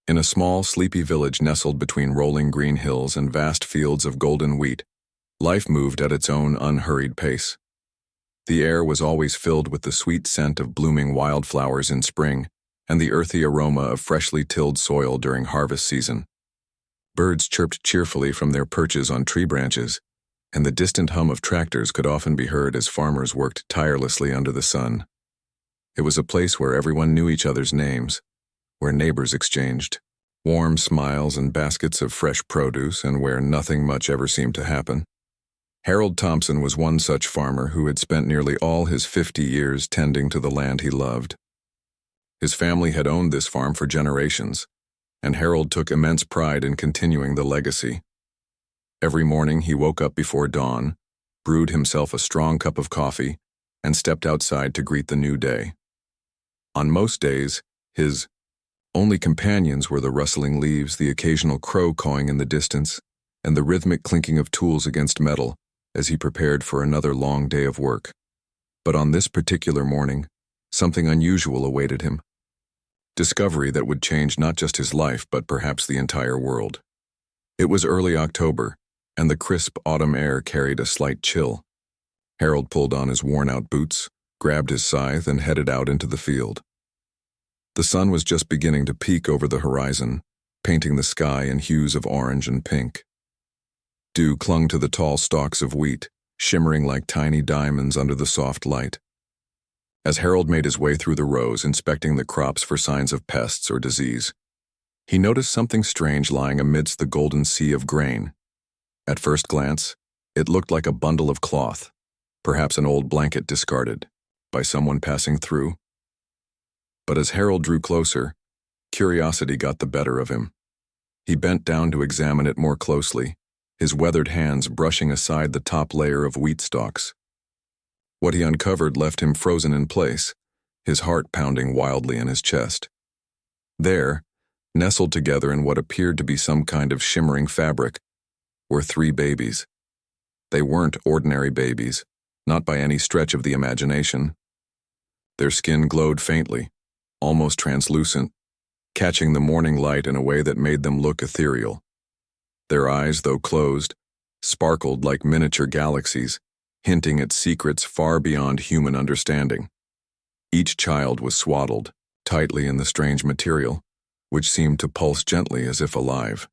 In a small, sleepy village nestled between rolling green hills and vast fields of golden wheat, life moved at its own unhurried pace. The air was always filled with the sweet scent of blooming wildflowers in spring and the earthy aroma of freshly tilled soil during harvest season. Birds chirped cheerfully from their perches on tree branches, and the distant hum of tractors could often be heard as farmers worked tirelessly under the sun. It was a place where everyone knew each other's names, where neighbors exchanged warm smiles and baskets of fresh produce, and where nothing much ever seemed to happen. Harold Thompson was one such farmer who had spent nearly all his 50 years tending to the land he loved. His family had owned this farm for generations, and Harold took immense pride in continuing the legacy. Every morning he woke up before dawn, brewed himself a strong cup of coffee, and stepped outside to greet the new day. On most days, his only companions were the rustling leaves, the occasional crow cawing in the distance, and the rhythmic clinking of tools against metal as he prepared for another long day of work. But on this particular morning, something unusual awaited him. Discovery that would change not just his life, but perhaps the entire world. It was early October, and the crisp autumn air carried a slight chill. Harold pulled on his worn-out boots, grabbed his scythe, and headed out into the field. The sun was just beginning to peek over the horizon, painting the sky in hues of orange and pink. Dew clung to the tall stalks of wheat, shimmering like tiny diamonds under the soft light. As Harold made his way through the rows, inspecting the crops for signs of pests or disease, he noticed something strange lying amidst the golden sea of grain. At first glance, it looked like a bundle of cloth, perhaps an old blanket discarded by someone passing through. But as Harold drew closer, curiosity got the better of him. He bent down to examine it more closely, his weathered hands brushing aside the top layer of wheat stalks. What he uncovered left him frozen in place, his heart pounding wildly in his chest. There, nestled together in what appeared to be some kind of shimmering fabric, were 3 babies. They weren't ordinary babies, not by any stretch of the imagination. Their skin glowed faintly, almost translucent, catching the morning light in a way that made them look ethereal. Their eyes, though closed, sparkled like miniature galaxies, hinting at secrets far beyond human understanding. Each child was swaddled tightly in the strange material, which seemed to pulse gently as if alive.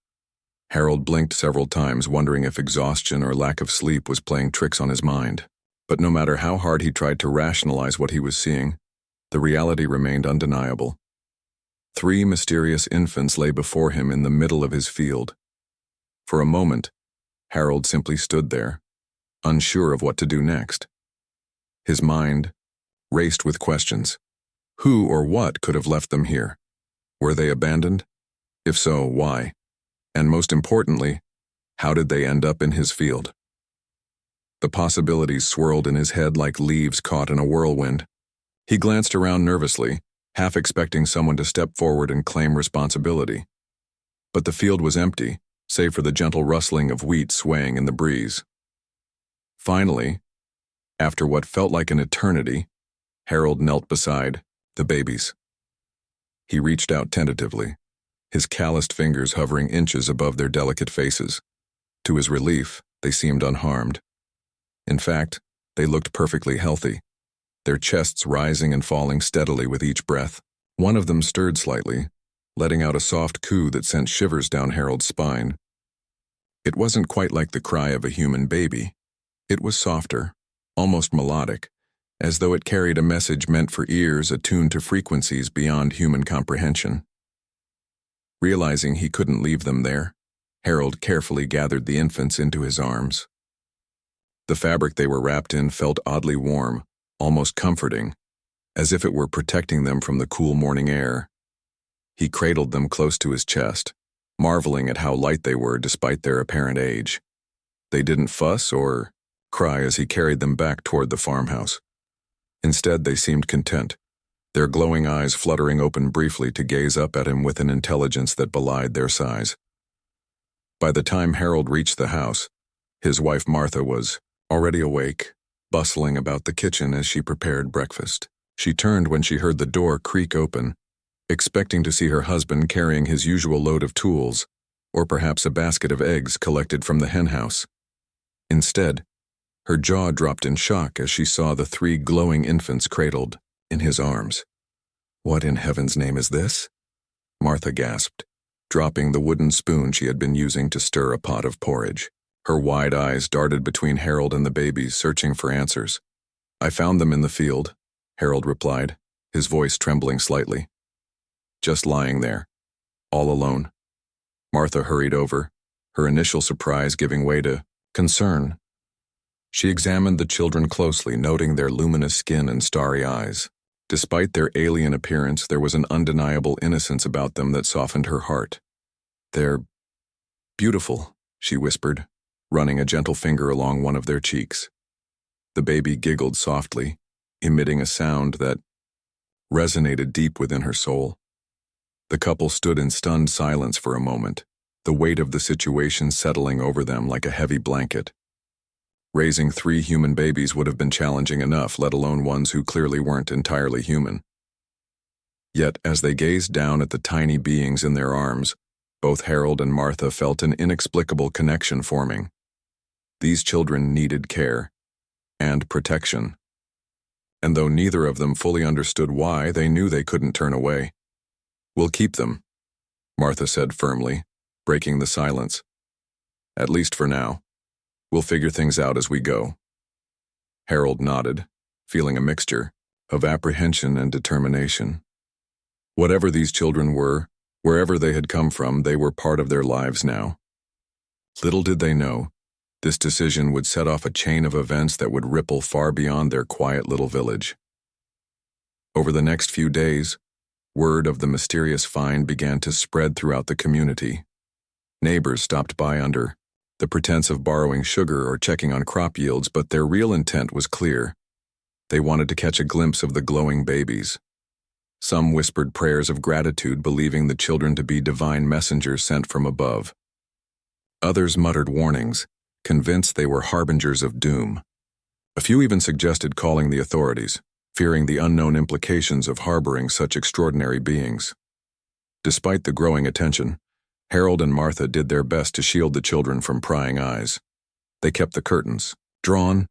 Harold blinked several times, wondering if exhaustion or lack of sleep was playing tricks on his mind. But no matter how hard he tried to rationalize what he was seeing, the reality remained undeniable. 3 mysterious infants lay before him in the middle of his field. For a moment, Harold simply stood there, unsure of what to do next. His mind raced with questions. Who or what could have left them here? Were they abandoned? If so, why? And most importantly, how did they end up in his field? The possibilities swirled in his head like leaves caught in a whirlwind. He glanced around nervously, half expecting someone to step forward and claim responsibility. But the field was empty, save for the gentle rustling of wheat swaying in the breeze. Finally, after what felt like an eternity, Harold knelt beside the babies. He reached out tentatively, his calloused fingers hovering inches above their delicate faces. To his relief, they seemed unharmed. In fact, they looked perfectly healthy, their chests rising and falling steadily with each breath. One of them stirred slightly, letting out a soft coo that sent shivers down Harold's spine. It wasn't quite like the cry of a human baby. It was softer, almost melodic, as though it carried a message meant for ears attuned to frequencies beyond human comprehension. Realizing he couldn't leave them there, Harold carefully gathered the infants into his arms. The fabric they were wrapped in felt oddly warm, almost comforting, as if it were protecting them from the cool morning air. He cradled them close to his chest, marveling at how light they were despite their apparent age. They didn't fuss or cry as he carried them back toward the farmhouse. Instead, they seemed content, their glowing eyes fluttering open briefly to gaze up at him with an intelligence that belied their size. By the time Harold reached the house, his wife Martha was already awake, bustling about the kitchen as she prepared breakfast. She turned when she heard the door creak open, expecting to see her husband carrying his usual load of tools, or perhaps a basket of eggs collected from the henhouse. Instead, her jaw dropped in shock as she saw the 3 glowing infants cradled in his arms. "What in heaven's name is this?" Martha gasped, dropping the wooden spoon she had been using to stir a pot of porridge. Her wide eyes darted between Harold and the babies, searching for answers. "I found them in the field," Harold replied, his voice trembling slightly. "Just lying there, all alone." Martha hurried over, her initial surprise giving way to concern. She examined the children closely, noting their luminous skin and starry eyes. Despite their alien appearance, there was an undeniable innocence about them that softened her heart. "They're beautiful," she whispered, running a gentle finger along one of their cheeks. The baby giggled softly, emitting a sound that resonated deep within her soul. The couple stood in stunned silence for a moment, the weight of the situation settling over them like a heavy blanket. Raising 3 human babies would have been challenging enough, let alone ones who clearly weren't entirely human. Yet, as they gazed down at the tiny beings in their arms, both Harold and Martha felt an inexplicable connection forming. These children needed care and protection. And though neither of them fully understood why, they knew they couldn't turn away. "We'll keep them," Martha said firmly, breaking the silence. "At least for now. We'll figure things out as we go." Harold nodded, feeling a mixture of apprehension and determination. Whatever these children were, wherever they had come from, they were part of their lives now. Little did they know, this decision would set off a chain of events that would ripple far beyond their quiet little village. Over the next few days, word of the mysterious find began to spread throughout the community. Neighbors stopped by under the pretense of borrowing sugar or checking on crop yields, but their real intent was clear. They wanted to catch a glimpse of the glowing babies. Some whispered prayers of gratitude, believing the children to be divine messengers sent from above. Others muttered warnings, convinced they were harbingers of doom. A few even suggested calling the authorities, fearing the unknown implications of harboring such extraordinary beings. Despite the growing attention, Harold and Martha did their best to shield the children from prying eyes. They kept the curtains drawn,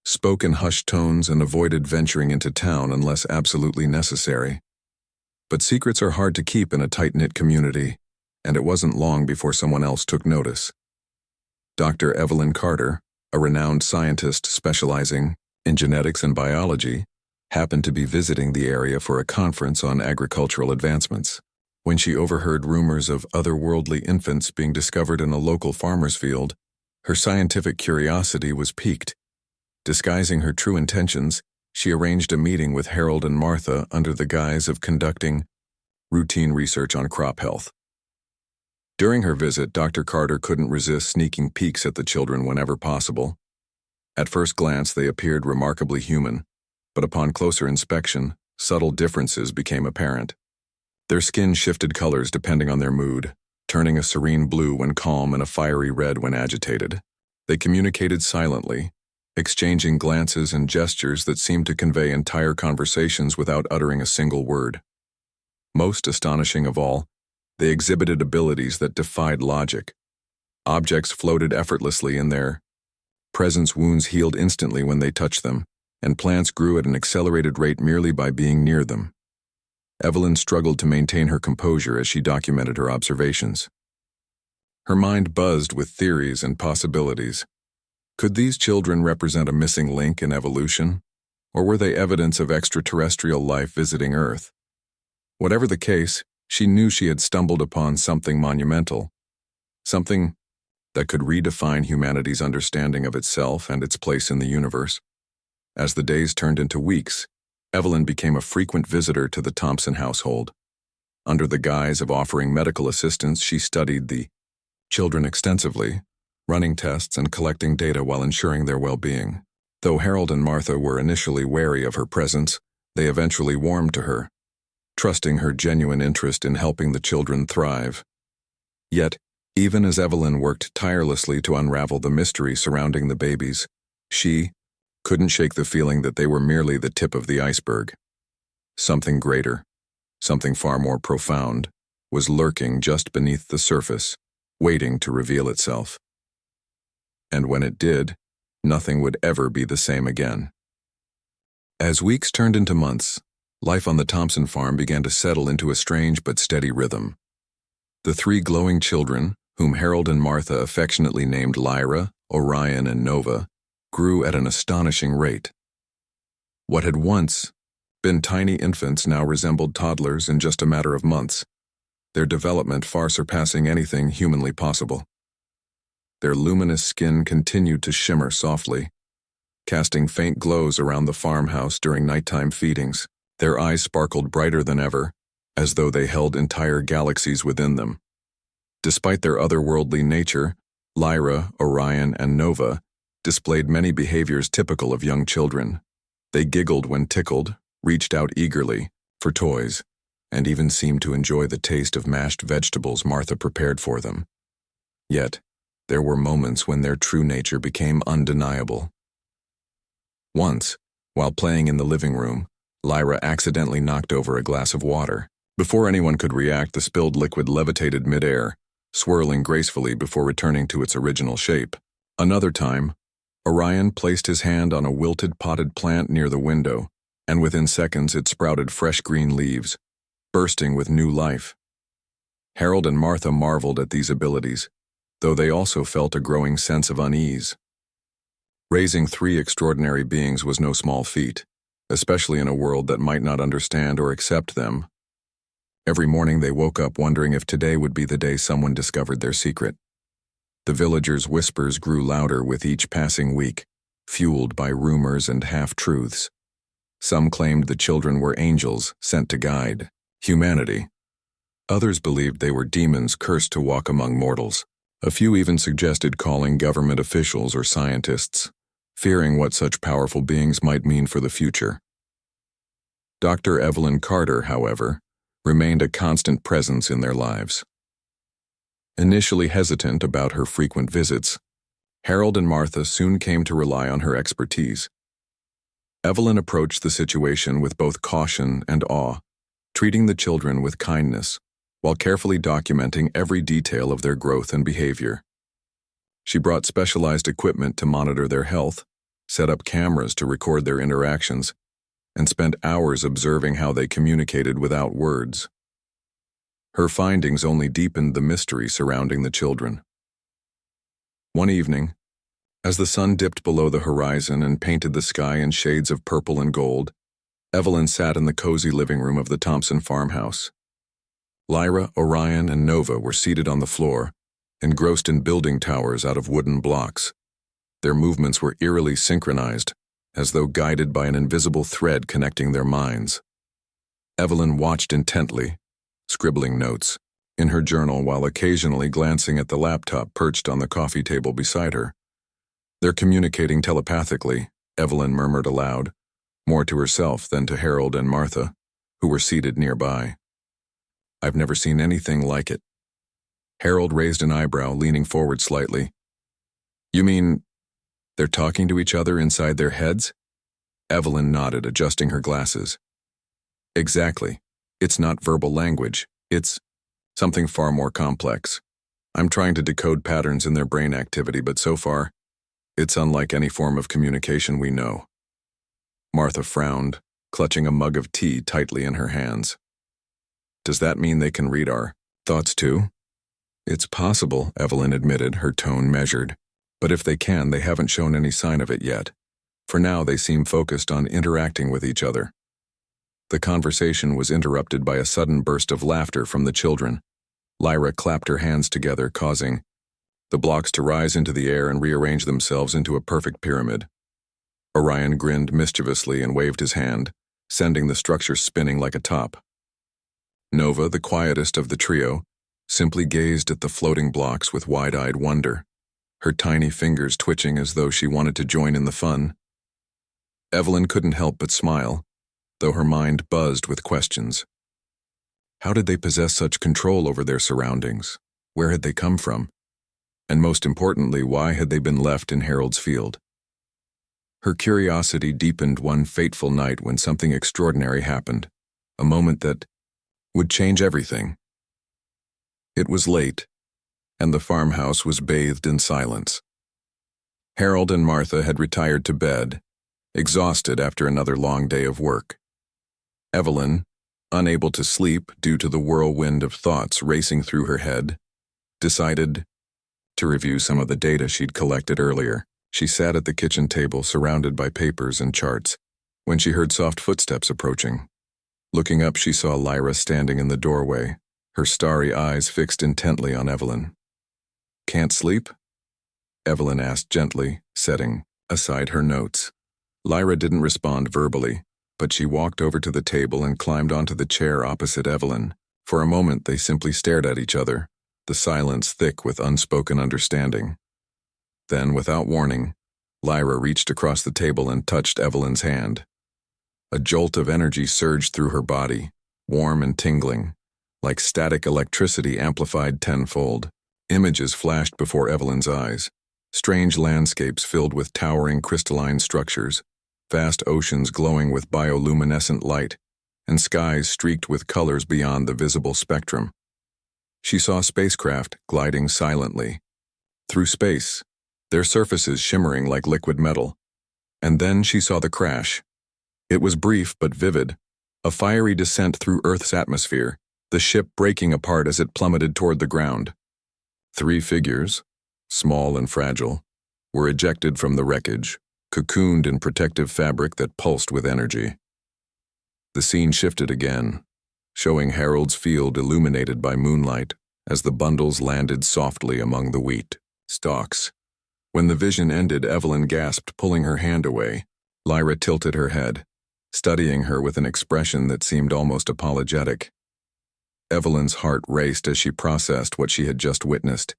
spoke in hushed tones, and avoided venturing into town unless absolutely necessary. But secrets are hard to keep in a tight-knit community, and it wasn't long before someone else took notice. Dr. Evelyn Carter, a renowned scientist specializing in genetics and biology, happened to be visiting the area for a conference on agricultural advancements. When she overheard rumors of otherworldly infants being discovered in a local farmer's field, her scientific curiosity was piqued. Disguising her true intentions, she arranged a meeting with Harold and Martha under the guise of conducting routine research on crop health. During her visit, Dr. Carter couldn't resist sneaking peeks at the children whenever possible. At first glance, they appeared remarkably human, but upon closer inspection, subtle differences became apparent. Their skin shifted colors depending on their mood, turning a serene blue when calm and a fiery red when agitated. They communicated silently, exchanging glances and gestures that seemed to convey entire conversations without uttering a single word. Most astonishing of all, they exhibited abilities that defied logic. Objects floated effortlessly in their presence, wounds healed instantly when they touched them, and plants grew at an accelerated rate merely by being near them. Evelyn struggled to maintain her composure as she documented her observations. Her mind buzzed with theories and possibilities. Could these children represent a missing link in evolution, or were they evidence of extraterrestrial life visiting Earth? Whatever the case, she knew she had stumbled upon something monumental, something that could redefine humanity's understanding of itself and its place in the universe. As the days turned into weeks, Evelyn became a frequent visitor to the Thompson household. Under the guise of offering medical assistance, she studied the children extensively, running tests and collecting data while ensuring their well-being. Though Harold and Martha were initially wary of her presence, they eventually warmed to her, trusting her genuine interest in helping the children thrive. Yet, even as Evelyn worked tirelessly to unravel the mystery surrounding the babies, she couldn't shake the feeling that they were merely the tip of the iceberg. Something greater, something far more profound, was lurking just beneath the surface, waiting to reveal itself. And when it did, nothing would ever be the same again. As weeks turned into months, life on the Thompson farm began to settle into a strange but steady rhythm. The three glowing children, whom Harold and Martha affectionately named Lyra, Orion, and Nova, grew at an astonishing rate. What had once been tiny infants now resembled toddlers in just a matter of months, their development far surpassing anything humanly possible. Their luminous skin continued to shimmer softly, casting faint glows around the farmhouse during nighttime feedings. Their eyes sparkled brighter than ever, as though they held entire galaxies within them. Despite their otherworldly nature, Lyra, Orion, and Nova displayed many behaviors typical of young children. They giggled when tickled, reached out eagerly for toys, and even seemed to enjoy the taste of mashed vegetables Martha prepared for them. Yet, there were moments when their true nature became undeniable. Once, while playing in the living room, Lyra accidentally knocked over a glass of water. Before anyone could react, the spilled liquid levitated midair, swirling gracefully before returning to its original shape. Another time, Orion placed his hand on a wilted potted plant near the window, and within seconds it sprouted fresh green leaves, bursting with new life. Harold and Martha marveled at these abilities, though they also felt a growing sense of unease. Raising three extraordinary beings was no small feat, especially in a world that might not understand or accept them. Every morning they woke up wondering if today would be the day someone discovered their secret. The villagers' whispers grew louder with each passing week, fueled by rumors and half-truths. Some claimed the children were angels sent to guide humanity. Others believed they were demons cursed to walk among mortals. A few even suggested calling government officials or scientists, fearing what such powerful beings might mean for the future. Dr. Evelyn Carter, however, remained a constant presence in their lives. Initially hesitant about her frequent visits, Harold and Martha soon came to rely on her expertise. Evelyn approached the situation with both caution and awe, treating the children with kindness, while carefully documenting every detail of their growth and behavior. She brought specialized equipment to monitor their health, set up cameras to record their interactions, and spent hours observing how they communicated without words. Her findings only deepened the mystery surrounding the children. One evening, as the sun dipped below the horizon and painted the sky in shades of purple and gold, Evelyn sat in the cozy living room of the Thompson farmhouse. Lyra, Orion, and Nova were seated on the floor, engrossed in building towers out of wooden blocks. Their movements were eerily synchronized, as though guided by an invisible thread connecting their minds. Evelyn watched intently, scribbling notes in her journal while occasionally glancing at the laptop perched on the coffee table beside her. "They're communicating telepathically," Evelyn murmured aloud, more to herself than to Harold and Martha, who were seated nearby. "I've never seen anything like it." Harold raised an eyebrow, leaning forward slightly. "You mean they're talking to each other inside their heads?" Evelyn nodded, adjusting her glasses. "Exactly. It's not verbal language. It's something far more complex. I'm trying to decode patterns in their brain activity, but so far, it's unlike any form of communication we know." Martha frowned, clutching a mug of tea tightly in her hands. "Does that mean they can read our thoughts too?" "It's possible," Evelyn admitted, her tone measured. "But if they can, they haven't shown any sign of it yet. For now, they seem focused on interacting with each other." The conversation was interrupted by a sudden burst of laughter from the children. Lyra clapped her hands together, causing the blocks to rise into the air and rearrange themselves into a perfect pyramid. Orion grinned mischievously and waved his hand, sending the structure spinning like a top. Nova, the quietest of the trio, simply gazed at the floating blocks with wide-eyed wonder, her tiny fingers twitching as though she wanted to join in the fun. Evelyn couldn't help but smile, though her mind buzzed with questions. How did they possess such control over their surroundings? Where had they come from? And most importantly, why had they been left in Harold's field? Her curiosity deepened one fateful night when something extraordinary happened, a moment that would change everything. It was late, and the farmhouse was bathed in silence. Harold and Martha had retired to bed, exhausted after another long day of work. Evelyn, unable to sleep due to the whirlwind of thoughts racing through her head, decided to review some of the data she'd collected earlier. She sat at the kitchen table surrounded by papers and charts when she heard soft footsteps approaching. Looking up, she saw Lyra standing in the doorway, her starry eyes fixed intently on Evelyn. "Can't sleep?" Evelyn asked gently, setting aside her notes. Lyra didn't respond verbally, but she walked over to the table and climbed onto the chair opposite Evelyn. For a moment, they simply stared at each other, the silence thick with unspoken understanding. Then, without warning, Lyra reached across the table and touched Evelyn's hand. A jolt of energy surged through her body, warm and tingling, like static electricity amplified tenfold. Images flashed before Evelyn's eyes, strange landscapes filled with towering crystalline structures, vast oceans glowing with bioluminescent light, and skies streaked with colors beyond the visible spectrum. She saw spacecraft gliding silently through space, their surfaces shimmering like liquid metal. And then she saw the crash. It was brief but vivid, a fiery descent through Earth's atmosphere, the ship breaking apart as it plummeted toward the ground. 3 figures, small and fragile, were ejected from the wreckage, cocooned in protective fabric that pulsed with energy. The scene shifted again, showing Harold's field illuminated by moonlight as the bundles landed softly among the wheat stalks. When the vision ended, Evelyn gasped, pulling her hand away. Lyra tilted her head, studying her with an expression that seemed almost apologetic. Evelyn's heart raced as she processed what she had just witnessed.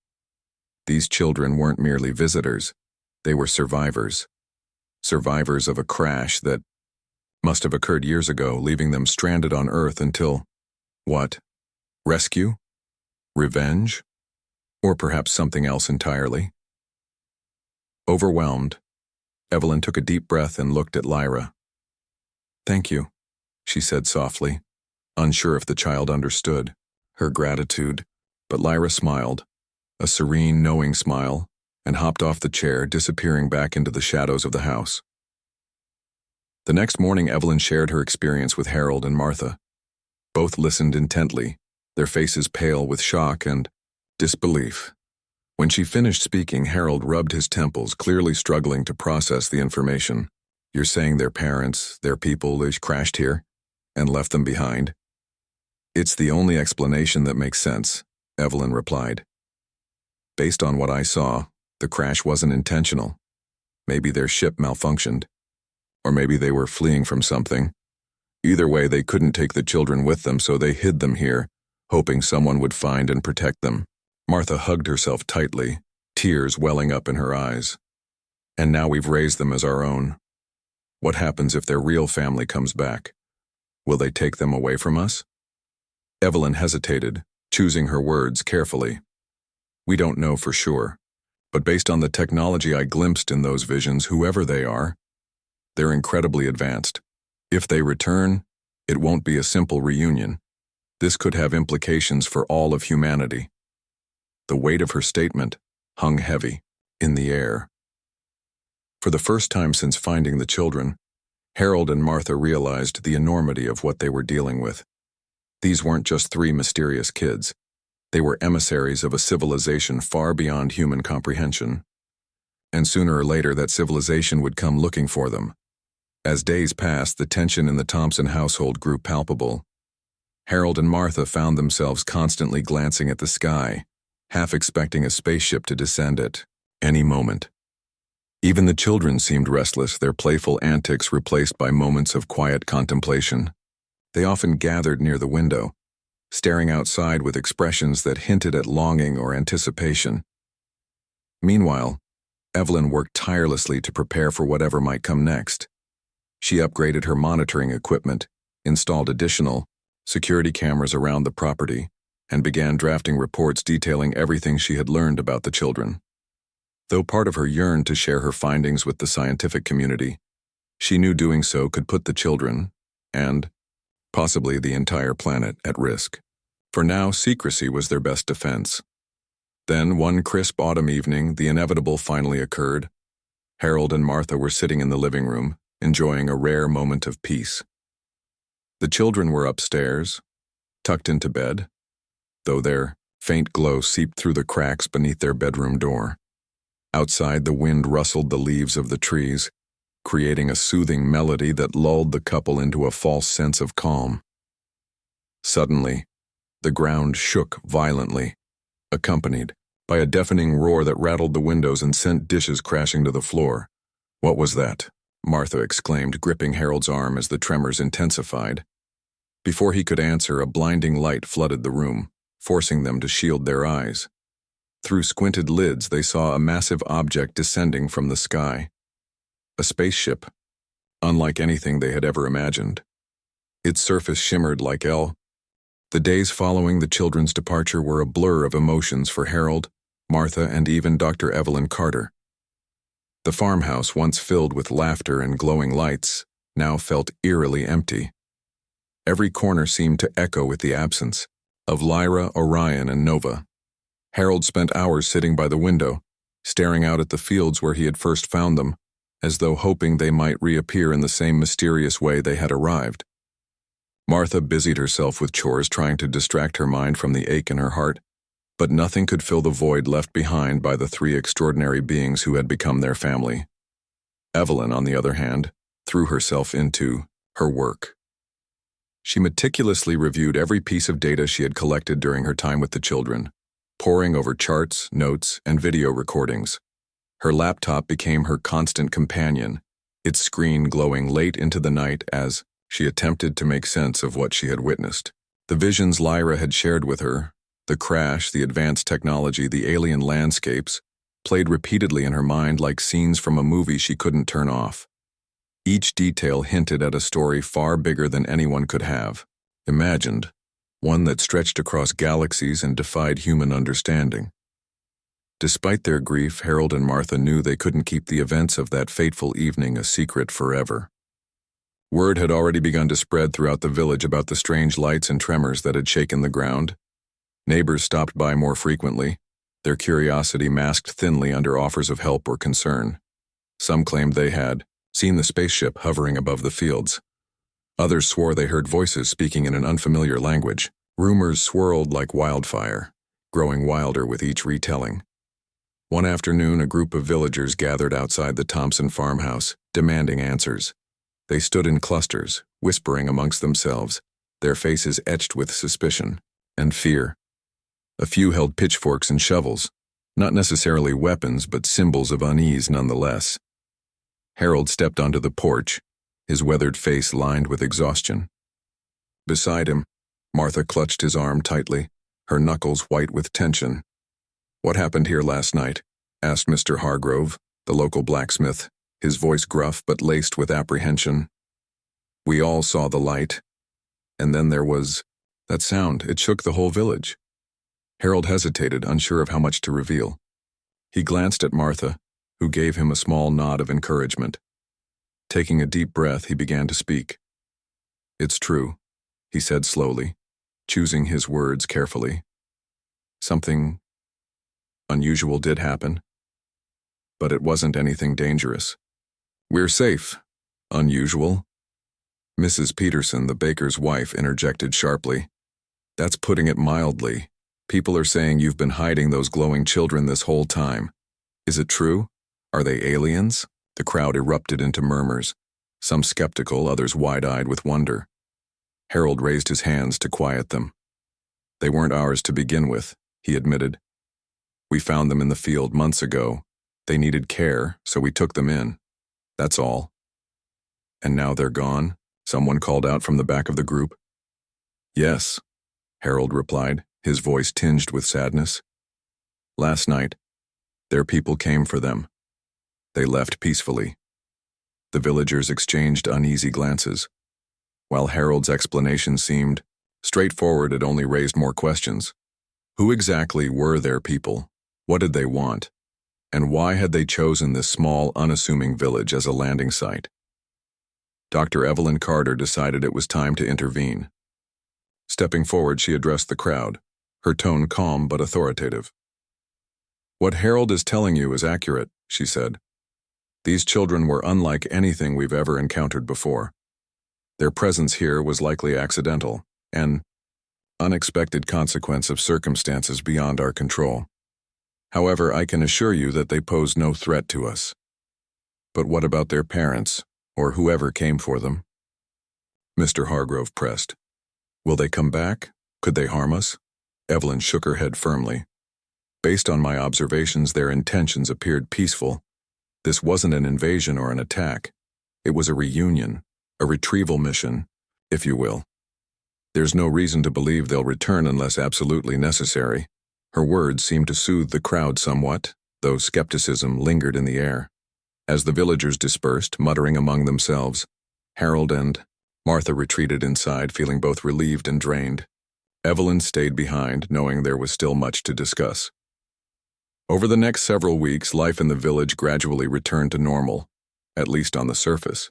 These children weren't merely visitors, they were survivors. Survivors of a crash that must have occurred years ago, leaving them stranded on Earth until, what? Rescue? Revenge? Or perhaps something else entirely? Overwhelmed, Evelyn took a deep breath and looked at Lyra. "Thank you," she said softly, unsure if the child understood her gratitude, but Lyra smiled, a serene, knowing smile, and hopped off the chair, disappearing back into the shadows of the house. The next morning, Evelyn shared her experience with Harold and Martha. Both listened intently, their faces pale with shock and disbelief. When she finished speaking, Harold rubbed his temples, clearly struggling to process the information. "You're saying their parents, their people, they crashed here and left them behind?" "It's the only explanation that makes sense," Evelyn replied. "Based on what I saw, the crash wasn't intentional. Maybe their ship malfunctioned. Or maybe they were fleeing from something. Either way, they couldn't take the children with them, so they hid them here, hoping someone would find and protect them." Martha hugged herself tightly, tears welling up in her eyes. "And now we've raised them as our own. What happens if their real family comes back? Will they take them away from us?" Evelyn hesitated, choosing her words carefully. "We don't know for sure, but based on the technology I glimpsed in those visions, whoever they are, they're incredibly advanced. If they return, it won't be a simple reunion. This could have implications for all of humanity." The weight of her statement hung heavy, in the air. For the first time since finding the children, Harold and Martha realized the enormity of what they were dealing with. These weren't just 3 mysterious kids. They were emissaries of a civilization far beyond human comprehension. And sooner or later, that civilization would come looking for them. As days passed, the tension in the Thompson household grew palpable. Harold and Martha found themselves constantly glancing at the sky, half expecting a spaceship to descend at any moment. Even the children seemed restless, their playful antics replaced by moments of quiet contemplation. They often gathered near the window, staring outside with expressions that hinted at longing or anticipation. Meanwhile, Evelyn worked tirelessly to prepare for whatever might come next. She upgraded her monitoring equipment, installed additional security cameras around the property, and began drafting reports detailing everything she had learned about the children. Though part of her yearned to share her findings with the scientific community, she knew doing so could put the children, and possibly the entire planet, at risk. For now, secrecy was their best defense. Then, one crisp autumn evening, the inevitable finally occurred. Harold and Martha were sitting in the living room, enjoying a rare moment of peace. The children were upstairs, tucked into bed, though their faint glow seeped through the cracks beneath their bedroom door. Outside, the wind rustled the leaves of the trees, creating a soothing melody that lulled the couple into a false sense of calm. Suddenly, the ground shook violently, accompanied by a deafening roar that rattled the windows and sent dishes crashing to the floor. "What was that?" Martha exclaimed, gripping Harold's arm as the tremors intensified. Before he could answer, a blinding light flooded the room, forcing them to shield their eyes. Through squinted lids, they saw a massive object descending from the sky. A spaceship, unlike anything they had ever imagined. Its surface shimmered like L. The days following the children's departure were a blur of emotions for Harold, Martha, and even Dr. Evelyn Carter. The farmhouse, once filled with laughter and glowing lights, now felt eerily empty. Every corner seemed to echo with the absence of Lyra, Orion, and Nova. Harold spent hours sitting by the window, staring out at the fields where he had first found them, as though hoping they might reappear in the same mysterious way they had arrived. Martha busied herself with chores, trying to distract her mind from the ache in her heart, but nothing could fill the void left behind by the three extraordinary beings who had become their family. Evelyn, on the other hand, threw herself into her work. She meticulously reviewed every piece of data she had collected during her time with the children, poring over charts, notes, and video recordings. Her laptop became her constant companion, its screen glowing late into the night as she attempted to make sense of what she had witnessed. The visions Lyra had shared with her, the crash, the advanced technology, the alien landscapes, played repeatedly in her mind like scenes from a movie she couldn't turn off. Each detail hinted at a story far bigger than anyone could have imagined, one that stretched across galaxies and defied human understanding. Despite their grief, Harold and Martha knew they couldn't keep the events of that fateful evening a secret forever. Word had already begun to spread throughout the village about the strange lights and tremors that had shaken the ground. Neighbors stopped by more frequently, their curiosity masked thinly under offers of help or concern. Some claimed they had seen the spaceship hovering above the fields. Others swore they heard voices speaking in an unfamiliar language. Rumors swirled like wildfire, growing wilder with each retelling. One afternoon, a group of villagers gathered outside the Thompson farmhouse, demanding answers. They stood in clusters, whispering amongst themselves, their faces etched with suspicion and fear. A few held pitchforks and shovels, not necessarily weapons, but symbols of unease nonetheless. Harold stepped onto the porch, his weathered face lined with exhaustion. Beside him, Martha clutched his arm tightly, her knuckles white with tension. "What happened here last night?" asked Mr. Hargrove, the local blacksmith, his voice gruff but laced with apprehension. "We all saw the light. And then there was that sound. It shook the whole village." Harold hesitated, unsure of how much to reveal. He glanced at Martha, who gave him a small nod of encouragement. Taking a deep breath, he began to speak. "It's true," he said slowly, choosing his words carefully. "Something unusual did happen, but it wasn't anything dangerous. We're safe." "Unusual?" Mrs. Peterson, the baker's wife, interjected sharply. "That's putting it mildly. People are saying you've been hiding those glowing children this whole time. Is it true? Are they aliens?" The crowd erupted into murmurs, some skeptical, others wide-eyed with wonder. Harold raised his hands to quiet them. "They weren't ours to begin with," he admitted. "We found them in the field months ago. They needed care, so we took them in. That's all." "And now they're gone?" someone called out from the back of the group. "Yes," Harold replied, his voice tinged with sadness. "Last night, their people came for them. They left peacefully." The villagers exchanged uneasy glances. While Harold's explanation seemed straightforward, it only raised more questions. Who exactly were their people? What did they want? And why had they chosen this small, unassuming village as a landing site? Dr. Evelyn Carter decided it was time to intervene. Stepping forward, she addressed the crowd, her tone calm but authoritative. "What Harold is telling you is accurate," she said. "These children were unlike anything we've ever encountered before. Their presence here was likely accidental, an unexpected consequence of circumstances beyond our control. However, I can assure you that they pose no threat to us." "But what about their parents, or whoever came for them?" Mr. Hargrove pressed. "Will they come back? Could they harm us?" Evelyn shook her head firmly. "Based on my observations, their intentions appeared peaceful. This wasn't an invasion or an attack. It was a reunion, a retrieval mission, if you will. There's no reason to believe they'll return unless absolutely necessary." Her words seemed to soothe the crowd somewhat, though skepticism lingered in the air. As the villagers dispersed, muttering among themselves, Harold and Martha retreated inside, feeling both relieved and drained. Evelyn stayed behind, knowing there was still much to discuss. Over the next several weeks, life in the village gradually returned to normal, at least on the surface.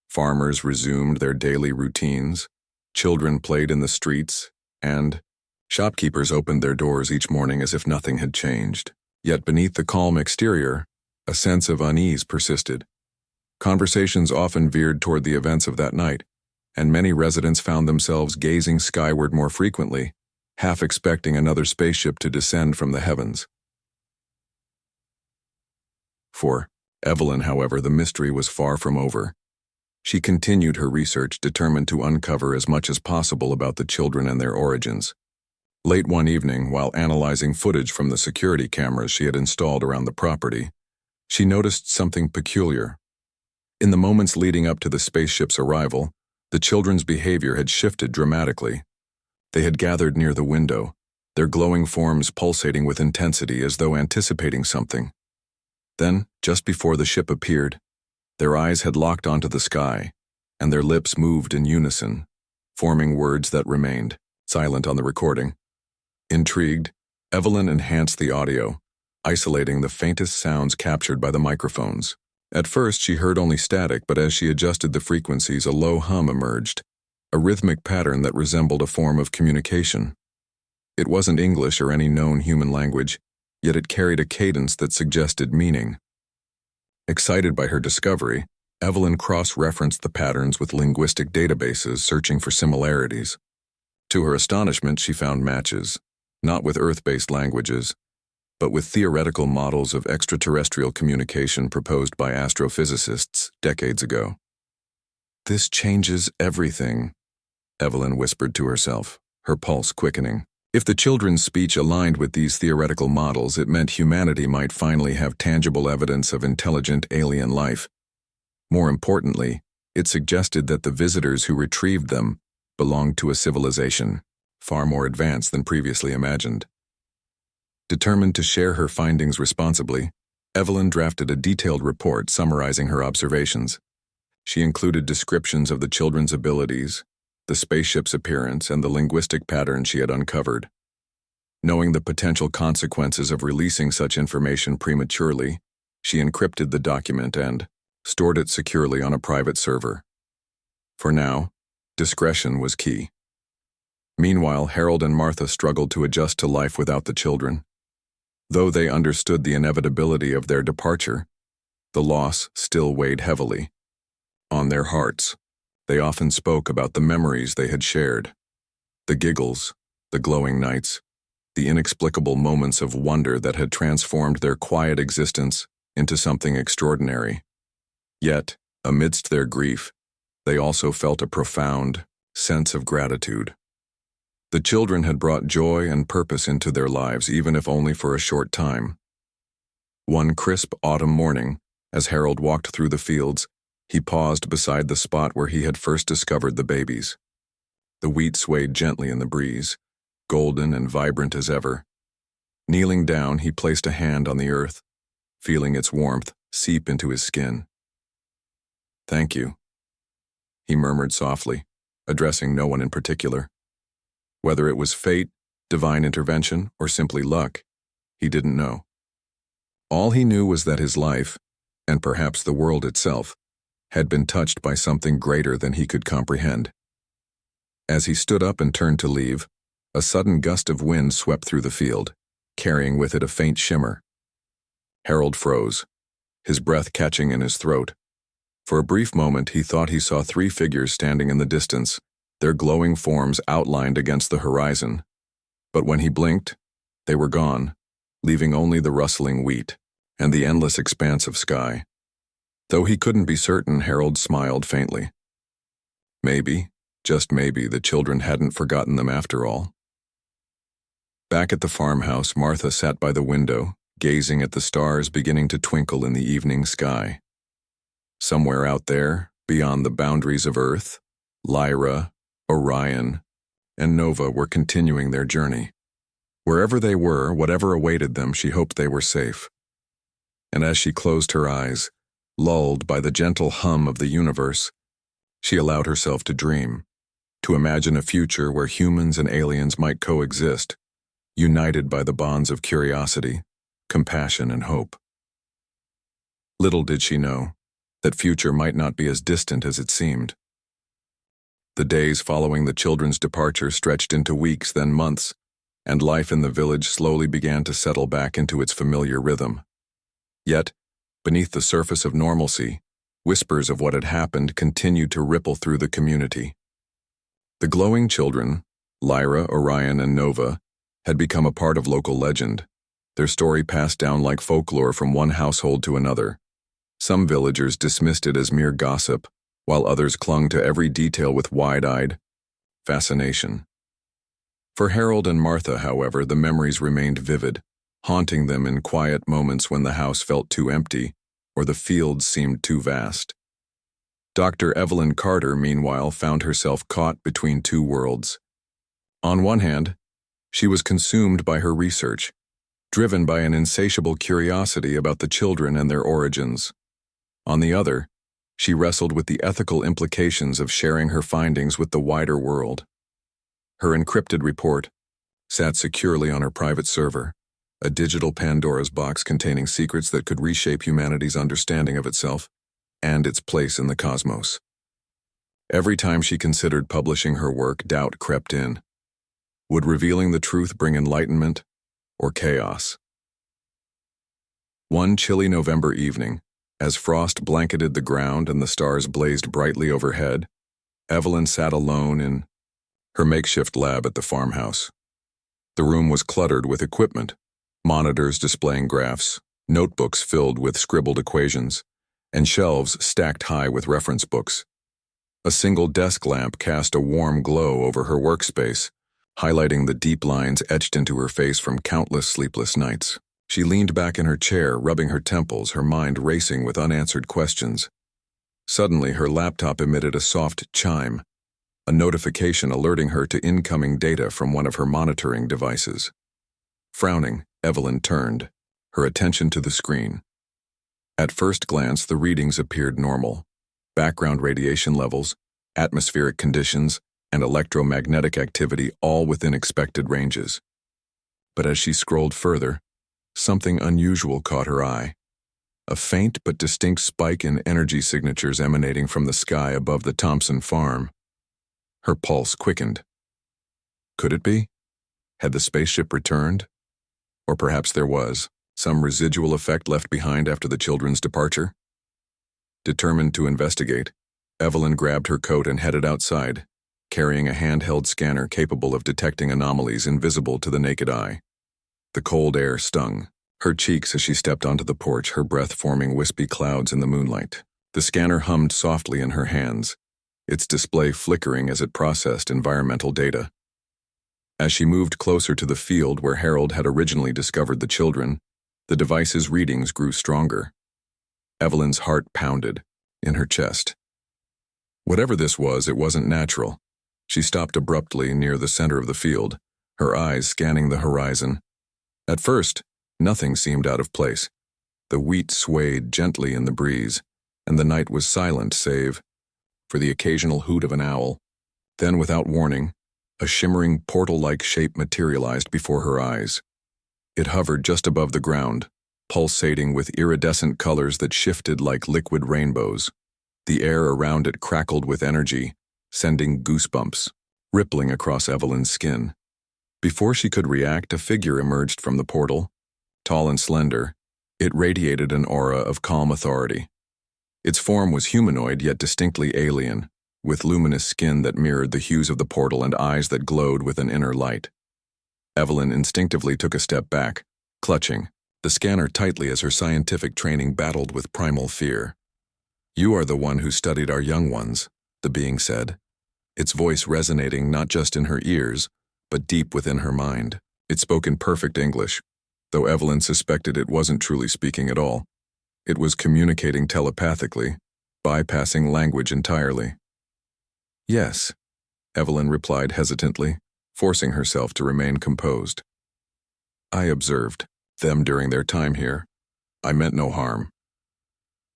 Farmers resumed their daily routines, children played in the streets, and shopkeepers opened their doors each morning as if nothing had changed. Yet beneath the calm exterior, a sense of unease persisted. Conversations often veered toward the events of that night, and many residents found themselves gazing skyward more frequently, half expecting another spaceship to descend from the heavens. For Evelyn, however, the mystery was far from over. She continued her research, determined to uncover as much as possible about the children and their origins. Late one evening, while analyzing footage from the security cameras she had installed around the property, she noticed something peculiar. In the moments leading up to the spaceship's arrival, the children's behavior had shifted dramatically. They had gathered near the window, their glowing forms pulsating with intensity as though anticipating something. Then, just before the ship appeared, their eyes had locked onto the sky, and their lips moved in unison, forming words that remained silent on the recording. Intrigued, Evelyn enhanced the audio, isolating the faintest sounds captured by the microphones. At first, she heard only static, but as she adjusted the frequencies, a low hum emerged, a rhythmic pattern that resembled a form of communication. It wasn't English or any known human language, yet it carried a cadence that suggested meaning. Excited by her discovery, Evelyn cross-referenced the patterns with linguistic databases, searching for similarities. To her astonishment, she found matches, not with Earth-based languages, but with theoretical models of extraterrestrial communication proposed by astrophysicists decades ago. "This changes everything," Evelyn whispered to herself, her pulse quickening. If the children's speech aligned with these theoretical models, it meant humanity might finally have tangible evidence of intelligent alien life. More importantly, it suggested that the visitors who retrieved them belonged to a civilization far more advanced than previously imagined. Determined to share her findings responsibly, Evelyn drafted a detailed report summarizing her observations. She included descriptions of the children's abilities, the spaceship's appearance, and the linguistic patterns she had uncovered. Knowing the potential consequences of releasing such information prematurely, she encrypted the document and stored it securely on a private server. For now, discretion was key. Meanwhile, Harold and Martha struggled to adjust to life without the children. Though they understood the inevitability of their departure, the loss still weighed heavily on their hearts. They often spoke about the memories they had shared, the giggles, the glowing nights, the inexplicable moments of wonder that had transformed their quiet existence into something extraordinary. Yet, amidst their grief, they also felt a profound sense of gratitude. The children had brought joy and purpose into their lives, even if only for a short time. One crisp autumn morning, as Harold walked through the fields, he paused beside the spot where he had first discovered the babies. The wheat swayed gently in the breeze, golden and vibrant as ever. Kneeling down, he placed a hand on the earth, feeling its warmth seep into his skin. "Thank you," he murmured softly, addressing no one in particular. Whether it was fate, divine intervention, or simply luck, he didn't know. All he knew was that his life, and perhaps the world itself, had been touched by something greater than he could comprehend. As he stood up and turned to leave, a sudden gust of wind swept through the field, carrying with it a faint shimmer. Harold froze, his breath catching in his throat. For a brief moment he thought he saw 3 figures standing in the distance, their glowing forms outlined against the horizon. But when he blinked, they were gone, leaving only the rustling wheat and the endless expanse of sky. Though he couldn't be certain, Harold smiled faintly. Maybe, just maybe, the children hadn't forgotten them after all. Back at the farmhouse, Martha sat by the window, gazing at the stars beginning to twinkle in the evening sky. Somewhere out there, beyond the boundaries of Earth, Lyra, Orion, and Nova were continuing their journey. Wherever they were, whatever awaited them, she hoped they were safe. And as she closed her eyes, lulled by the gentle hum of the universe, she allowed herself to dream, to imagine a future where humans and aliens might coexist, united by the bonds of curiosity, compassion, and hope. Little did she know, that future might not be as distant as it seemed. The days following the children's departure stretched into weeks, then months, and life in the village slowly began to settle back into its familiar rhythm. Yet, beneath the surface of normalcy, whispers of what had happened continued to ripple through the community. The glowing children, Lyra, Orion, and Nova, had become a part of local legend, their story passed down like folklore from one household to another. Some villagers dismissed it as mere gossip, while others clung to every detail with wide-eyed fascination. For Harold and Martha, however, the memories remained vivid, haunting them in quiet moments when the house felt too empty or the fields seemed too vast. Dr. Evelyn Carter, meanwhile, found herself caught between 2 worlds. On one hand, she was consumed by her research, driven by an insatiable curiosity about the children and their origins. On the other, she wrestled with the ethical implications of sharing her findings with the wider world. Her encrypted report sat securely on her private server, a digital Pandora's box containing secrets that could reshape humanity's understanding of itself and its place in the cosmos. Every time she considered publishing her work, doubt crept in. Would revealing the truth bring enlightenment or chaos? One chilly November evening, as frost blanketed the ground and the stars blazed brightly overhead, Evelyn sat alone in her makeshift lab at the farmhouse. The room was cluttered with equipment, monitors displaying graphs, notebooks filled with scribbled equations, and shelves stacked high with reference books. A single desk lamp cast a warm glow over her workspace, highlighting the deep lines etched into her face from countless sleepless nights. She leaned back in her chair, rubbing her temples, her mind racing with unanswered questions. Suddenly, her laptop emitted a soft chime, a notification alerting her to incoming data from one of her monitoring devices. Frowning, Evelyn turned, her attention to the screen. At first glance, the readings appeared normal. Background radiation levels, atmospheric conditions, and electromagnetic activity all within expected ranges. But as she scrolled further, something unusual caught her eye. A faint but distinct spike in energy signatures emanating from the sky above the Thompson farm. Her pulse quickened. Could it be? Had the spaceship returned? Or perhaps there was some residual effect left behind after the children's departure? Determined to investigate, Evelyn grabbed her coat and headed outside, carrying a handheld scanner capable of detecting anomalies invisible to the naked eye. The cold air stung her cheeks as she stepped onto the porch, her breath forming wispy clouds in the moonlight. The scanner hummed softly in her hands, its display flickering as it processed environmental data. As she moved closer to the field where Harold had originally discovered the children, the device's readings grew stronger. Evelyn's heart pounded in her chest. Whatever this was, it wasn't natural. She stopped abruptly near the center of the field, her eyes scanning the horizon. At first, nothing seemed out of place. The wheat swayed gently in the breeze, and the night was silent save for the occasional hoot of an owl. Then, without warning, a shimmering portal-like shape materialized before her eyes. It hovered just above the ground, pulsating with iridescent colors that shifted like liquid rainbows. The air around it crackled with energy, sending goosebumps, rippling across Evelyn's skin. Before she could react, a figure emerged from the portal. Tall and slender, it radiated an aura of calm authority. Its form was humanoid yet distinctly alien, with luminous skin that mirrored the hues of the portal and eyes that glowed with an inner light. Evelyn instinctively took a step back, clutching the scanner tightly as her scientific training battled with primal fear. "You are the one who studied our young ones," the being said, its voice resonating not just in her ears, but deep within her mind. It spoke in perfect English, though Evelyn suspected it wasn't truly speaking at all. It was communicating telepathically, bypassing language entirely. "Yes," Evelyn replied hesitantly, forcing herself to remain composed. "I observed them during their time here. I meant no harm."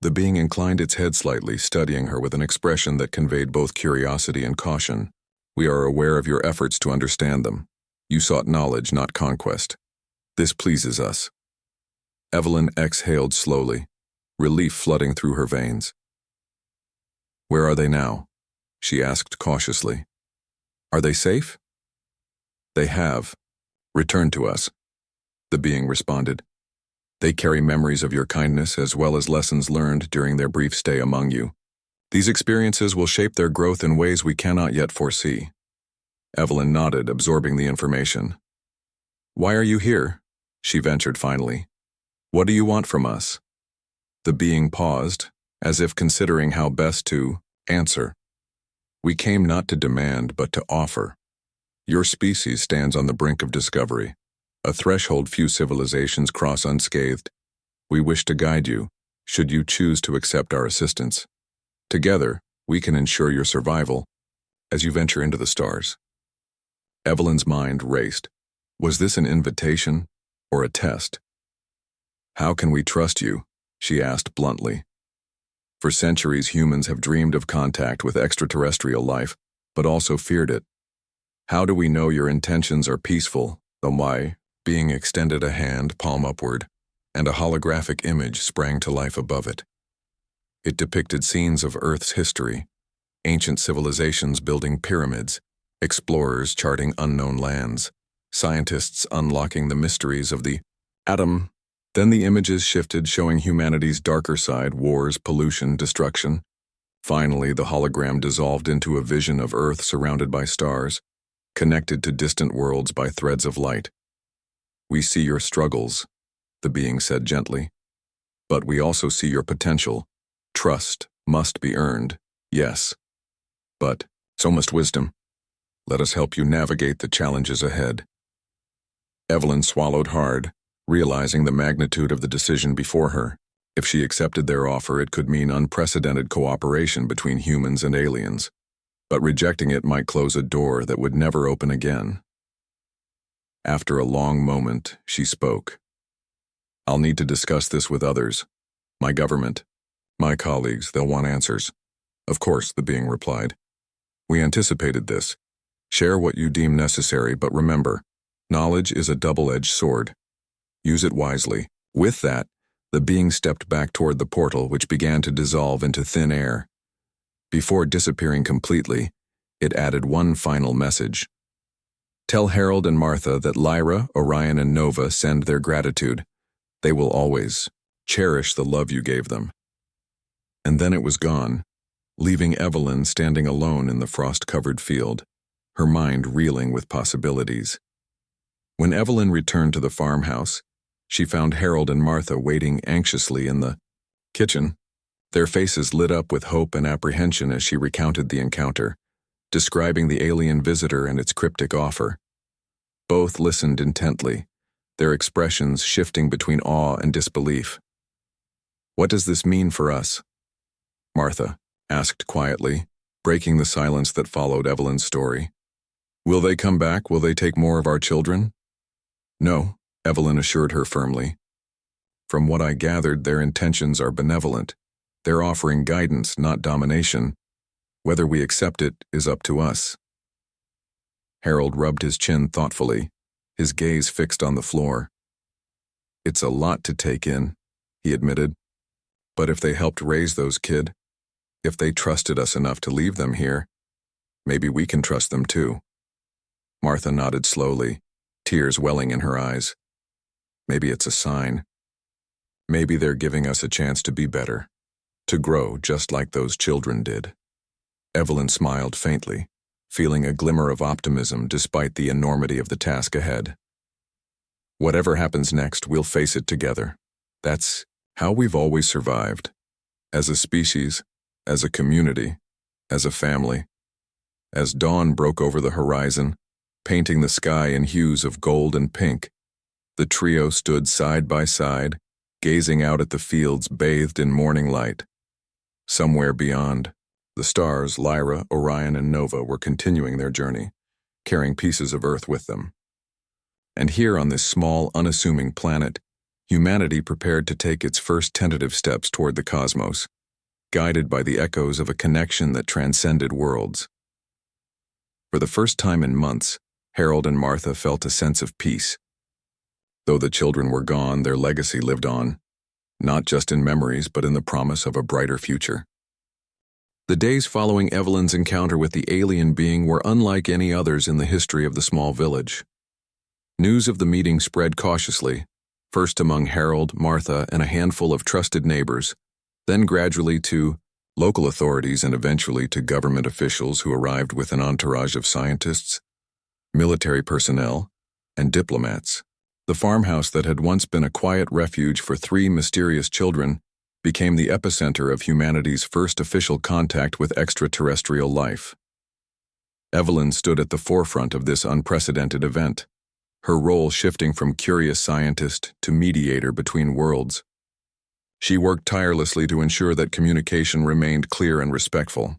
The being inclined its head slightly, studying her with an expression that conveyed both curiosity and caution. "We are aware of your efforts to understand them. You sought knowledge, not conquest. This pleases us." Evelyn exhaled slowly, relief flooding through her veins. "Where are they now?" she asked cautiously. "Are they safe?" "They have returned to us," the being responded. "They carry memories of your kindness as well as lessons learned during their brief stay among you. These experiences will shape their growth in ways we cannot yet foresee." Evelyn nodded, absorbing the information. "Why are you here?" she ventured finally. "What do you want from us?" The being paused, as if considering how best to answer. "We came not to demand, but to offer. Your species stands on the brink of discovery, a threshold few civilizations cross unscathed. We wish to guide you, should you choose to accept our assistance. Together, we can ensure your survival as you venture into the stars." Evelyn's mind raced. Was this an invitation or a test? "How can we trust you?" she asked bluntly. For centuries, humans have dreamed of contact with extraterrestrial life, but also feared it. "How do we know your intentions are peaceful?" The why being extended a hand, palm upward, and a holographic image sprang to life above it. It depicted scenes of Earth's history, ancient civilizations building pyramids, explorers charting unknown lands, scientists unlocking the mysteries of the atom. Then the images shifted, showing humanity's darker side: wars, pollution, destruction. Finally, the hologram dissolved into a vision of Earth surrounded by stars, connected to distant worlds by threads of light. "We see your struggles," the being said gently, "but we also see your potential. Trust must be earned, yes, but so must wisdom. Let us help you navigate the challenges ahead." Evelyn swallowed hard, realizing the magnitude of the decision before her. If she accepted their offer, it could mean unprecedented cooperation between humans and aliens, but rejecting it might close a door that would never open again. After a long moment, she spoke. "I'll need to discuss this with others. My government, my colleagues, they'll want answers." "Of course," the being replied. "We anticipated this. Share what you deem necessary, but remember, knowledge is a double-edged sword. Use it wisely." With that, the being stepped back toward the portal, which began to dissolve into thin air. Before disappearing completely, it added one final message. "Tell Harold and Martha that Lyra, Orion, and Nova send their gratitude. They will always cherish the love you gave them." And then it was gone, leaving Evelyn standing alone in the frost-covered field, her mind reeling with possibilities. When Evelyn returned to the farmhouse, she found Harold and Martha waiting anxiously in the kitchen. Their faces lit up with hope and apprehension as she recounted the encounter, describing the alien visitor and its cryptic offer. Both listened intently, their expressions shifting between awe and disbelief. "What does this mean for us?" Martha asked quietly, breaking the silence that followed Evelyn's story. "Will they come back? Will they take more of our children?" "No," Evelyn assured her firmly. "From what I gathered, their intentions are benevolent. They're offering guidance, not domination. Whether we accept it is up to us." Harold rubbed his chin thoughtfully, his gaze fixed on the floor. "It's a lot to take in," he admitted. "But if they helped raise those kids, If they trusted us enough to leave them here, maybe we can trust them too. Martha nodded slowly, tears welling in her eyes. Maybe it's a sign. Maybe they're giving us a chance to be better, to grow just like those children did. Evelyn smiled faintly, feeling a glimmer of optimism despite the enormity of the task ahead. Whatever happens next, we'll face it together. That's how we've always survived. As a species, as a community, as a family. As dawn broke over the horizon, painting the sky in hues of gold and pink, the trio stood side by side, gazing out at the fields bathed in morning light. Somewhere beyond, the stars, Lyra, Orion, and Nova were continuing their journey, carrying pieces of Earth with them. And here on this small, unassuming planet, humanity prepared to take its first tentative steps toward the cosmos, guided by the echoes of a connection that transcended worlds. For the first time in months, Harold and Martha felt a sense of peace. Though the children were gone, their legacy lived on, not just in memories but in the promise of a brighter future. The days following Evelyn's encounter with the alien being were unlike any others in the history of the small village. News of the meeting spread cautiously, first among Harold, Martha, and a handful of trusted neighbors, then gradually to local authorities and eventually to government officials who arrived with an entourage of scientists, military personnel, and diplomats. The farmhouse that had once been a quiet refuge for 3 mysterious children became the epicenter of humanity's first official contact with extraterrestrial life. Evelyn stood at the forefront of this unprecedented event, her role shifting from curious scientist to mediator between worlds. She worked tirelessly to ensure that communication remained clear and respectful,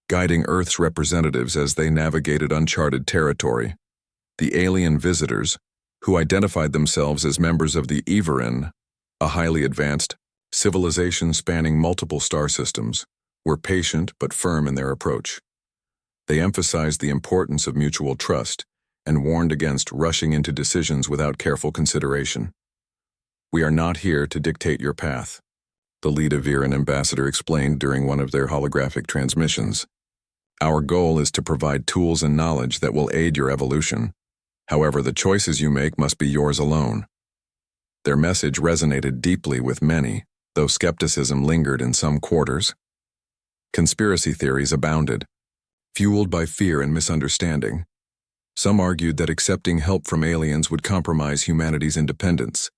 guiding Earth's representatives as they navigated uncharted territory. The alien visitors, who identified themselves as members of the Everin, a highly advanced civilization spanning multiple star systems, were patient but firm in their approach. They emphasized the importance of mutual trust and warned against rushing into decisions without careful consideration. "We are not here to dictate your path," the lead Everin ambassador explained during one of their holographic transmissions. "Our goal is to provide tools and knowledge that will aid your evolution. However, the choices you make must be yours alone." Their message resonated deeply with many, though skepticism lingered in some quarters. Conspiracy theories abounded, fueled by fear and misunderstanding. Some argued that accepting help from aliens would compromise humanity's independence.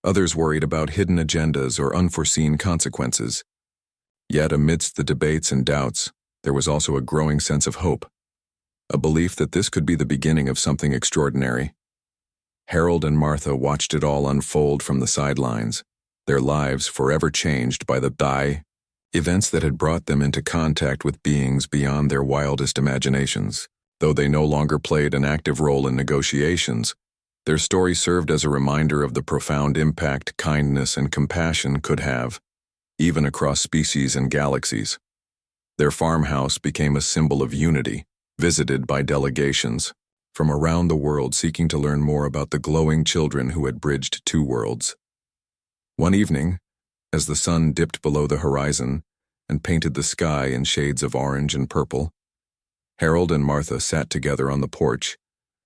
Others worried about hidden agendas or unforeseen consequences. Yet amidst the debates and doubts, there was also a growing sense of hope, a belief that this could be the beginning of something extraordinary. Harold and Martha watched it all unfold from the sidelines, their lives forever changed by the events that had brought them into contact with beings beyond their wildest imaginations. Though they no longer played an active role in negotiations, their story served as a reminder of the profound impact kindness and compassion could have, even across species and galaxies. Their farmhouse became a symbol of unity, visited by delegations from around the world seeking to learn more about the glowing children who had bridged 2 worlds. One evening, as the sun dipped below the horizon and painted the sky in shades of orange and purple, Harold and Martha sat together on the porch,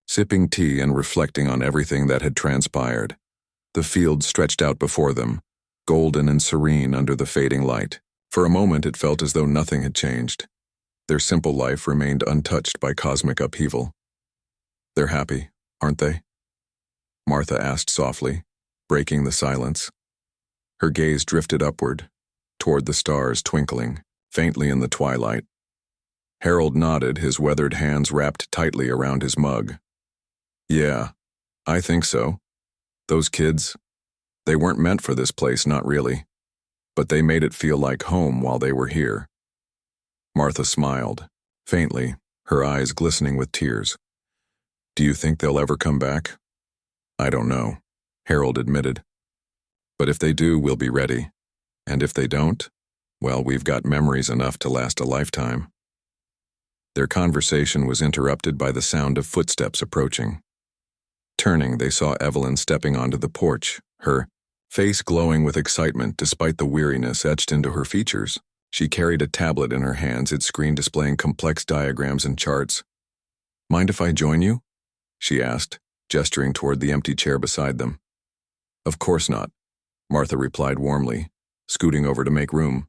sipping tea and reflecting on everything that had transpired. The field stretched out before them, golden and serene under the fading light. For a moment it felt as though nothing had changed. Their simple life remained untouched by cosmic upheaval. "They're happy, aren't they?" Martha asked softly, breaking the silence. Her gaze drifted upward, toward the stars twinkling, faintly in the twilight. Harold nodded, his weathered hands wrapped tightly around his mug. "Yeah, I think so. Those kids, they weren't meant for this place, not really. But they made it feel like home while they were here." Martha smiled, faintly, her eyes glistening with tears. "Do you think they'll ever come back?" "I don't know," Harold admitted. "But if they do, we'll be ready. And if they don't, well, we've got memories enough to last a lifetime." Their conversation was interrupted by the sound of footsteps approaching. Turning, they saw Evelyn stepping onto the porch, her face glowing with excitement despite the weariness etched into her features. She carried a tablet in her hands, its screen displaying complex diagrams and charts. "Mind if I join you?" she asked, gesturing toward the empty chair beside them. "Of course not," Martha replied warmly, scooting over to make room.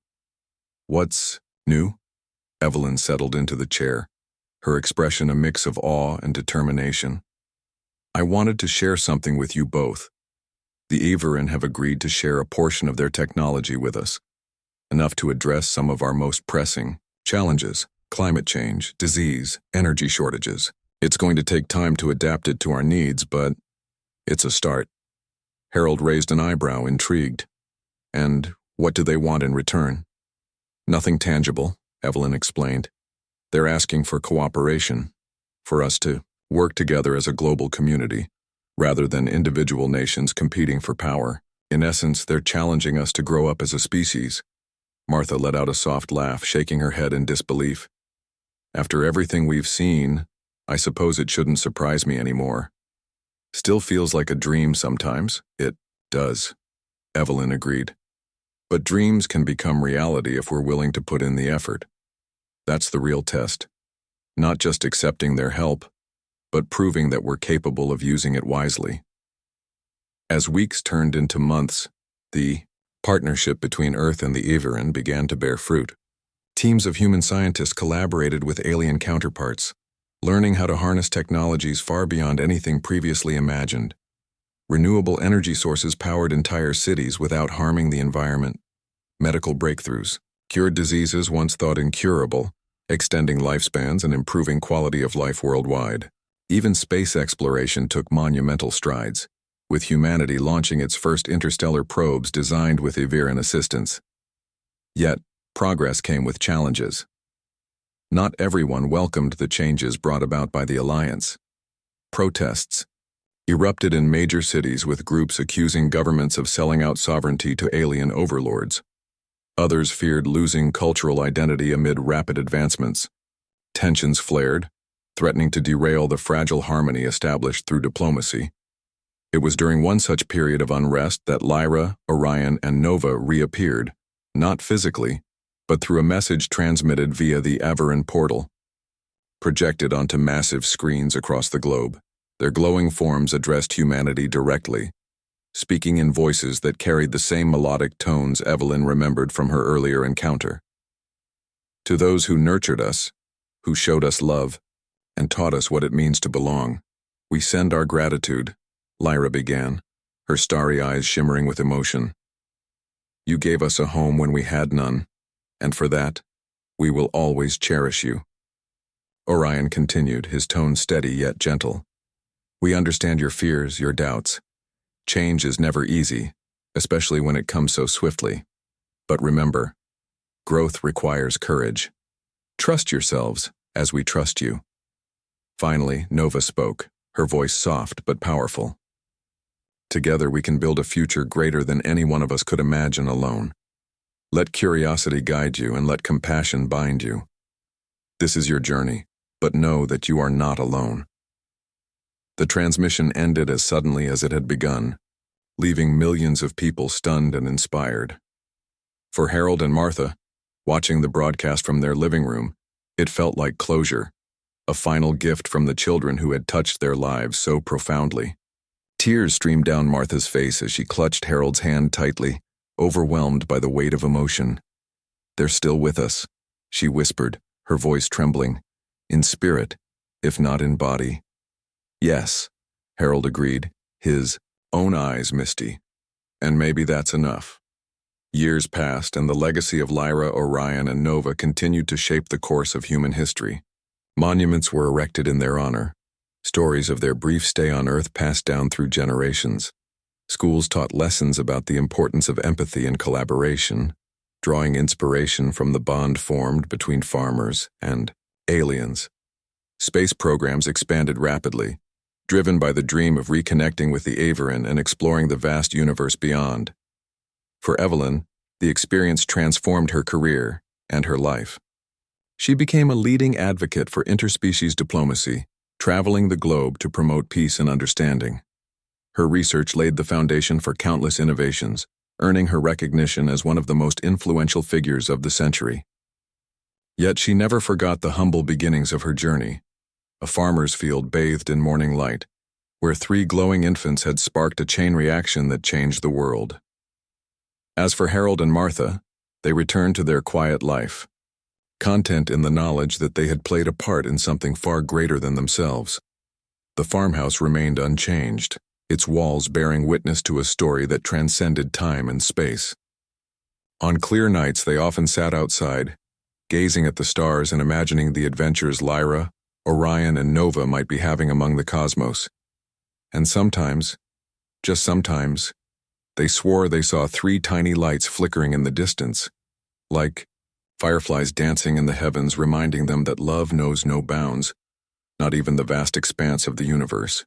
"What's new?" Evelyn settled into the chair, her expression a mix of awe and determination. "I wanted to share something with you both. The Everin have agreed to share a portion of their technology with us, enough to address some of our most pressing challenges: climate change, disease, energy shortages. It's going to take time to adapt it to our needs, but it's a start." Harold raised an eyebrow, intrigued. "And what do they want in return?" "Nothing tangible," Evelyn explained. "They're asking for cooperation, for us to work together as a global community, rather than individual nations competing for power. In essence, they're challenging us to grow up as a species." Martha let out a soft laugh, shaking her head in disbelief. "After everything we've seen, I suppose it shouldn't surprise me anymore. Still feels like a dream sometimes." "It does," Evelyn agreed. "But dreams can become reality if we're willing to put in the effort. That's the real test. Not just accepting their help, but proving that we're capable of using it wisely." As weeks turned into months, the partnership between Earth and the Everin began to bear fruit. Teams of human scientists collaborated with alien counterparts, learning how to harness technologies far beyond anything previously imagined. Renewable energy sources powered entire cities without harming the environment. Medical breakthroughs cured diseases once thought incurable, extending lifespans and improving quality of life worldwide. Even space exploration took monumental strides, with humanity launching its first interstellar probes designed with Everin assistance. Yet, progress came with challenges. Not everyone welcomed the changes brought about by the Alliance. Protests erupted in major cities, with groups accusing governments of selling out sovereignty to alien overlords. Others feared losing cultural identity amid rapid advancements. Tensions flared, threatening to derail the fragile harmony established through diplomacy. It was during one such period of unrest that Lyra, Orion, and Nova reappeared, not physically, but through a message transmitted via the Everin portal. Projected onto massive screens across the globe, their glowing forms addressed humanity directly, speaking in voices that carried the same melodic tones Evelyn remembered from her earlier encounter. "To those who nurtured us, who showed us love, and taught us what it means to belong, we send our gratitude," Lyra began, her starry eyes shimmering with emotion. "You gave us a home when we had none, and for that, we will always cherish you." Orion continued, his tone steady yet gentle. "We understand your fears, your doubts. Change is never easy, especially when it comes so swiftly. But remember, growth requires courage. Trust yourselves as we trust you." Finally, Nova spoke, her voice soft but powerful. "Together we can build a future greater than any one of us could imagine alone. Let curiosity guide you and let compassion bind you. This is your journey, but know that you are not alone." The transmission ended as suddenly as it had begun, leaving millions of people stunned and inspired. For Harold and Martha, watching the broadcast from their living room, it felt like closure, a final gift from the children who had touched their lives so profoundly. Tears streamed down Martha's face as she clutched Harold's hand tightly, overwhelmed by the weight of emotion. "They're still with us," she whispered, her voice trembling, "in spirit, if not in body." "Yes," Harold agreed, his own eyes misty. "And maybe that's enough." Years passed, and the legacy of Lyra, Orion, and Nova continued to shape the course of human history. Monuments were erected in their honor. Stories of their brief stay on Earth passed down through generations. Schools taught lessons about the importance of empathy and collaboration, drawing inspiration from the bond formed between farmers and aliens. Space programs expanded rapidly, driven by the dream of reconnecting with the Everin and exploring the vast universe beyond. For Evelyn, the experience transformed her career and her life. She became a leading advocate for interspecies diplomacy, traveling the globe to promote peace and understanding. Her research laid the foundation for countless innovations, earning her recognition as one of the most influential figures of the century. Yet she never forgot the humble beginnings of her journey, a farmer's field bathed in morning light, where 3 glowing infants had sparked a chain reaction that changed the world. As for Harold and Martha, they returned to their quiet life, content in the knowledge that they had played a part in something far greater than themselves. The farmhouse remained unchanged, its walls bearing witness to a story that transcended time and space. On clear nights, they often sat outside, gazing at the stars and imagining the adventures Lyra, Orion, and Nova might be having among the cosmos. And sometimes, just sometimes, they swore they saw 3 tiny lights flickering in the distance, like fireflies dancing in the heavens, reminding them that love knows no bounds, not even the vast expanse of the universe.